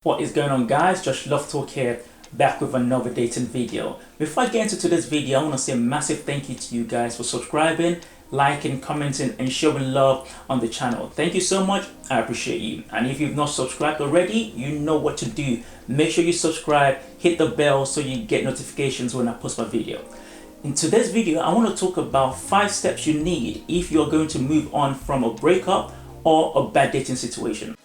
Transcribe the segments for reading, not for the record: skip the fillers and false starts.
What is going on, guys? Josh Love Talk here, back with another dating video. Before I get into today's video, I want to say a massive thank you to you guys for subscribing, liking, commenting and showing love on the channel. Thank you so much. I appreciate you. And if you've not subscribed already, you know what to do. Make sure you subscribe, hit the bell so you get notifications when I post my video. In today's video, I want to talk about 5 steps you need if you're going to move on from a breakup or a bad dating situation.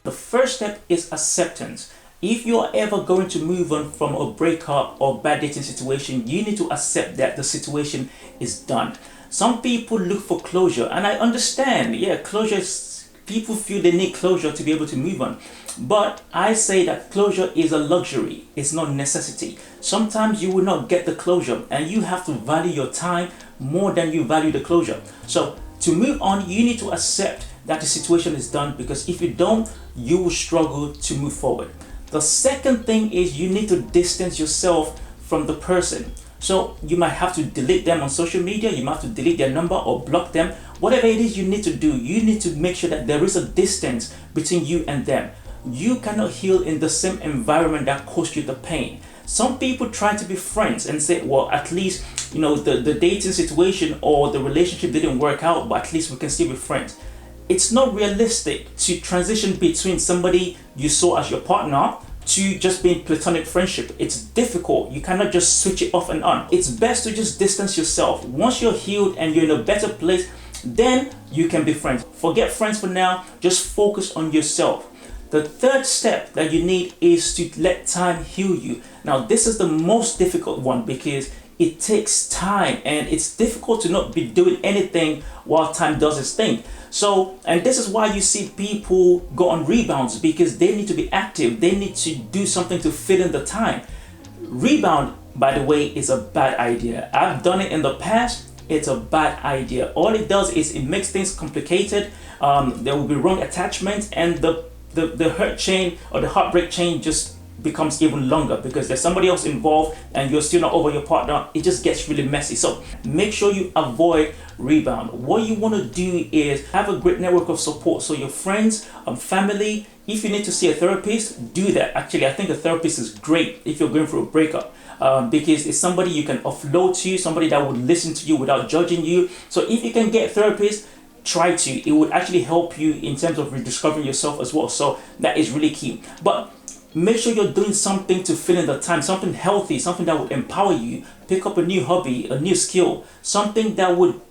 The first step is acceptance. If you're ever going to move on from a breakup or bad dating situation, you need to accept that the situation is done. Some people look for closure, and I understand, closure is, people feel they need closure to be able to move on. But I say that closure is a luxury, it's not a necessity. Sometimes you will not get the closure, and you have to value your time more than you value the closure. So to move on, you need to accept that the situation is done, because if you don't, you will struggle to move forward. The second thing is you need to distance yourself from the person. So you might have to delete them on social media, you might have to delete their number or block them. Whatever it is you need to do, you need to make sure that there is a distance between you and them. You cannot heal in the same environment that caused you the pain. Some people try to be friends and say, well, at least, the dating situation or the relationship didn't work out, but at least we can still be friends. It's not realistic to transition between somebody you saw as your partner to just being platonic friendship. It's difficult. You cannot just switch it off and on. It's best to just distance yourself. Once you're healed and you're in a better place, then you can be friends. Forget friends for now. Just focus on yourself. The third step that you need is to let time heal you. Now, this is the most difficult one because it takes time and it's difficult to not be doing anything while time does its thing. So, and this is why you see people go on rebounds, because they need to be active. They need to do something to fill in the time. Rebound, by the way, is a bad idea. I've done it in the past. It's a bad idea. All it does is it makes things complicated. There will be wrong attachment, and the hurt chain or the heartbreak chain just becomes even longer because there's somebody else involved and you're still not over your partner. It just gets really messy. So make sure you avoid rebound. What you want to do is have a great network of support. So your friends, family, if you need to see a therapist, do that. Actually, I think a therapist is great if you're going through a breakup. Because it's somebody you can offload to, somebody that would listen to you without judging you. So if you can get a therapist, try to. It would actually help you in terms of rediscovering yourself as well. So that is really key. But make sure you're doing something to fill in the time, something healthy, something that would empower you. Pick up a new hobby, a new skill, something that would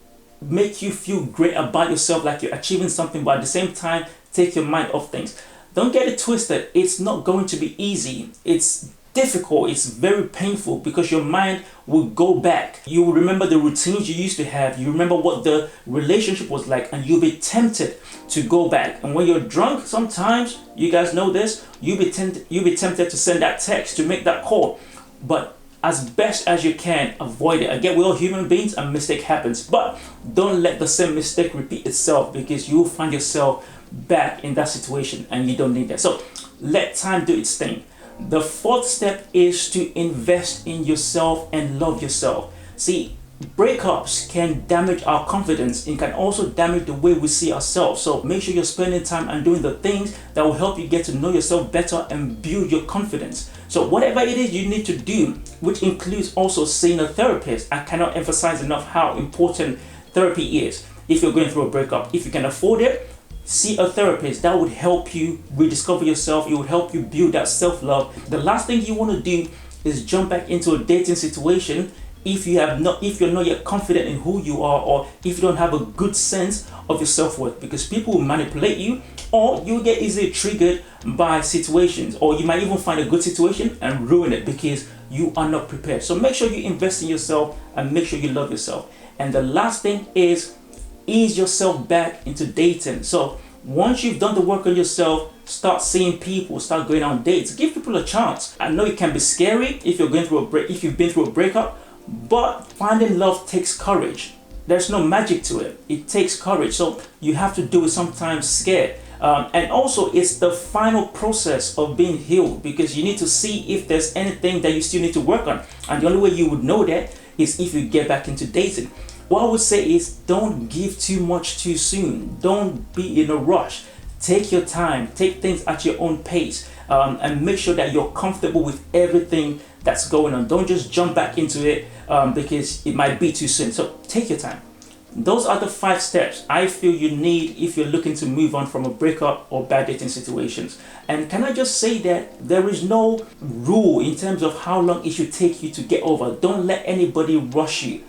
make you feel great about yourself, like you're achieving something, but at the same time, take your mind off things. Don't get it twisted. It's not going to be easy. It's difficult. It's very painful because your mind will go back. You will remember the routines you used to have. You remember what the relationship was like, and you'll be tempted to go back. And when you're drunk, sometimes, you guys know this, you'll be tempted to send that text, to make that call. But as best as you can, avoid it. Again, we're all human beings and mistake happens, but don't let the same mistake repeat itself, because you will find yourself back in that situation and you don't need that. So let time do its thing. The fourth step is to invest in yourself and love yourself. See, breakups can damage our confidence. It can also damage the way we see ourselves. So make sure you're spending time and doing the things that will help you get to know yourself better and build your confidence. So whatever it is you need to do, which includes also seeing a therapist. I cannot emphasize enough how important therapy is if you're going through a breakup. If you can afford it, see a therapist. That would help you rediscover yourself. It would help you build that self-love. The last thing you want to do is jump back into a dating situation if you're not yet confident in who you are, or if you don't have a good sense of your self-worth, because people will manipulate you, or you get easily triggered by situations, or you might even find a good situation and ruin it because you are not prepared. So make sure you invest in yourself and make sure you love yourself. And the last thing is ease yourself back into dating. So once you've done the work on yourself, start seeing people, start going on dates, give people a chance. I know it can be scary if you're going through if you've been through a breakup, but finding love takes courage. There's no magic to it. It takes courage. So you have to do it sometimes scared. And also, it's the final process of being healed, because you need to see if there's anything that you still need to work on. And the only way you would know that is if you get back into dating. What I would say is don't give too much too soon. Don't be in a rush. Take your time, take things at your own pace, and make sure that you're comfortable with everything that's going on. Don't just jump back into it because it might be too soon. So take your time. Those are the 5 steps I feel you need if you're looking to move on from a breakup or bad dating situations. And can I just say that there is no rule in terms of how long it should take you to get over. Don't let anybody rush you.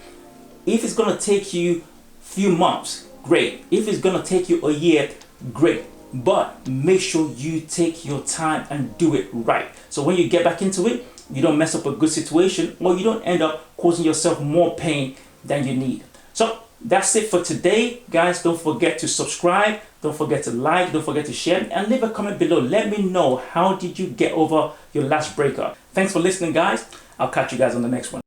If it's going to take you few months, great. If it's going to take you a year, great. But make sure you take your time and do it right. So when you get back into it, you don't mess up a good situation, or you don't end up causing yourself more pain than you need. So that's it for today, guys. Don't forget to subscribe, don't forget to like, don't forget to share, and leave a comment below. Let me know, how did you get over your last breakup? Thanks for listening, guys. I'll catch you guys on the next one.